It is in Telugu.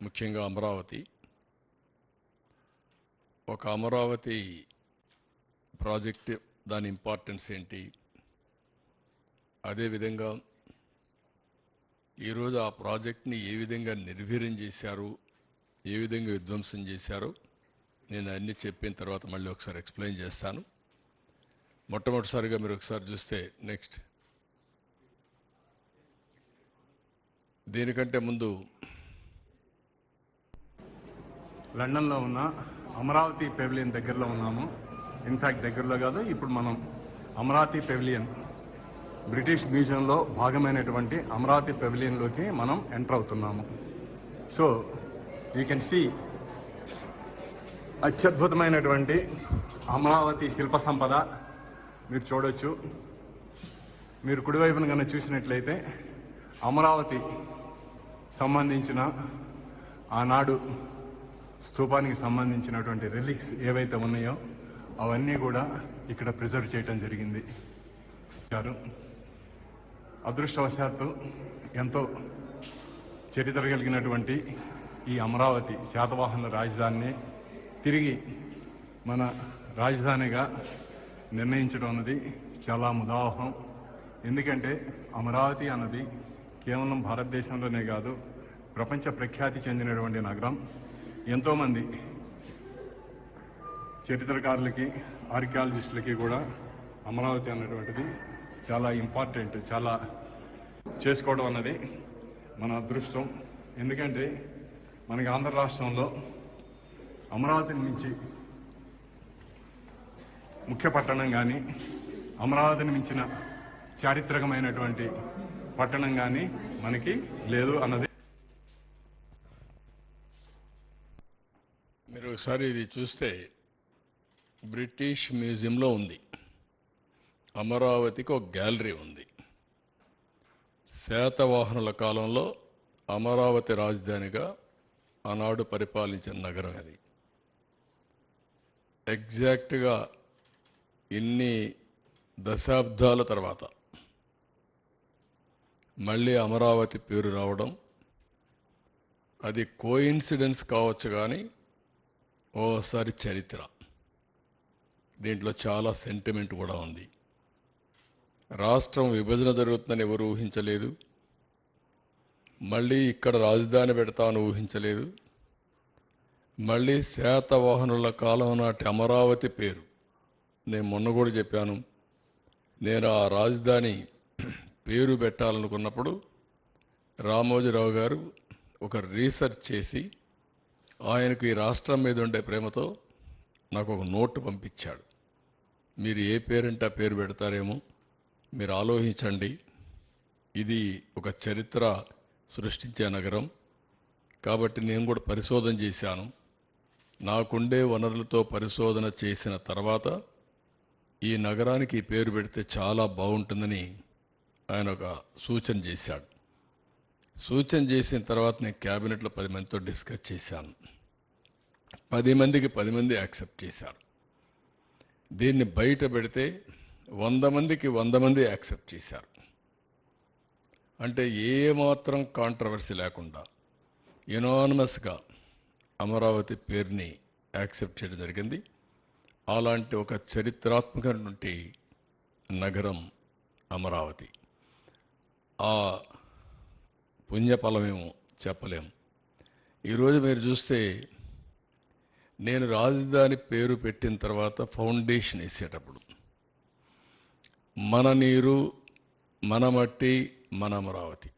ముఖ్యంగా అమరావతి అమరావతి ప్రాజెక్ట్ దాని ఇంపార్టెన్స్ ఏంటి, అదేవిధంగా ఈరోజు ఆ ప్రాజెక్ట్ని ఏ విధంగా నిర్వీర్యం చేశారు, ఏ విధంగా విధ్వంసం చేశారో నేను అన్ని చెప్పిన తర్వాత మళ్ళీ ఒకసారి ఎక్స్ప్లెయిన్ చేస్తాను. మొట్టమొదటిసారిగా మీరు ఒకసారి చూస్తే నెక్స్ట్, దీనికంటే ముందు లండన్లో ఉన్న అమరావతి పెవిలియన్ దగ్గరలో ఉన్నాము. ఇన్ఫ్యాక్ట్ దగ్గరలో కాదు, ఇప్పుడు మనం అమరావతి పెవిలియన్ బ్రిటిష్ మ్యూజియంలో భాగమైనటువంటి అమరావతి పెవిలియన్లోకి మనం ఎంటర్ అవుతున్నాము. సో యూ కెన్ సీ అత్యద్భుతమైనటువంటి అమరావతి శిల్ప సంపద మీరు చూడొచ్చు. మీరు కుడివైపున కన్నా చూసినట్లయితే అమరావతి సంబంధించిన ఆనాడు స్తూపానికి సంబంధించినటువంటి రిలిక్స్ ఏవైతే ఉన్నాయో అవన్నీ కూడా ఇక్కడ ప్రిజర్వ్ చేయటం జరిగింది. అదృష్టవశాత్తు ఎంతో చరిత్ర కలిగినటువంటి ఈ అమరావతి శాతవాహనుల రాజధానిని తిరిగి మన రాజధానిగా నిర్ణయించడం అన్నది చాలా ముదావహం. ఎందుకంటే అమరావతి అన్నది కేవలం భారతదేశంలోనే కాదు, ప్రపంచ ప్రఖ్యాతి చెందినటువంటి నగరం. ఎంతోమంది చరిత్రకారులకి, ఆర్కియాలజిస్టులకి కూడా అమరావతి అన్నటువంటిది చాలా ఇంపార్టెంట్. చాలా చేసుకోవడం అన్నది మన అదృష్టం. ఎందుకంటే మనకి ఆంధ్ర రాష్ట్రంలో అమరావతిని మించి ముఖ్య పట్టణం కానీ, అమరావతిని మించిన చారిత్రకమైనటువంటి పట్టణం కానీ మనకి లేదు అన్నది. మీరు ఒకసారి ఇది చూస్తే బ్రిటిష్ మ్యూజియంలో ఉంది. అమరావతికి ఒక గ్యాలరీ ఉంది. శాతవాహనుల కాలంలో అమరావతి రాజధానిగా ఆనాడు పరిపాలించిన నగరం అది. ఎగ్జాక్ట్గా ఇన్ని దశాబ్దాల తర్వాత మళ్ళీ అమరావతి పేరు రావడం అది కోయిన్సిడెన్స్ కావచ్చు, కానీ ఓసారి చరిత్ర. దీంట్లో చాలా సెంటిమెంట్ కూడా ఉంది. రాష్ట్రం విభజన జరుగుతుందని ఎవరు ఊహించలేదు. మళ్ళీ ఇక్కడ రాజధాని పెడతామని ఊహించలేదు. మళ్ళీ శాతవాహనుల కాలం నాటి అమరావతి పేరు, నేను మొన్న కూడా చెప్పాను, నేను ఆ రాజధాని పేరు పెట్టాలనుకున్నప్పుడు రామోజీరావు గారు ఒక రీసెర్చ్ చేసి ఆయనకు ఈ రాష్ట్రం మీద ఉండే ప్రేమతో నాకు ఒక నోటు పంపించాడు. మీరు ఏ పేరంటే ఆ పేరు పెడతారేమో మీరు ఆలోచించండి, ఇది ఒక చరిత్ర సృష్టించే నగరం కాబట్టి నేను కూడా పరిశోధన చేశాను. నాకుండే వనరులతో పరిశోధన చేసిన తర్వాత ఈ నగరానికి ఈ పేరు పెడితే చాలా బాగుంటుందని ఆయన ఒక సూచన చేశాడు. సూచన చేసిన తర్వాత నేను క్యాబినెట్లో 10 మందితో డిస్కస్ చేశాను. 10 మందికి 10 మంది యాక్సెప్ట్ చేశారు. దీన్ని బయట పెడితే 100 మందికి 100 మంది యాక్సెప్ట్ చేశారు. అంటే ఏమాత్రం కాంట్రవర్సీ లేకుండా యునానిమస్గా అమరావతి పేరుని యాక్సెప్ట్ చేయడం జరిగింది. అలాంటి ఒక చరిత్రాత్మకమైనటువంటి నగరం అమరావతి. ఆ పుణ్యఫలమేమో చెప్పలేము. ఈరోజు మీరు చూస్తే నేను రాజధాని పేరు పెట్టిన తర్వాత ఫౌండేషన్ వేసేటప్పుడు మన నీరు, మన మట్టి, మన అమరావతి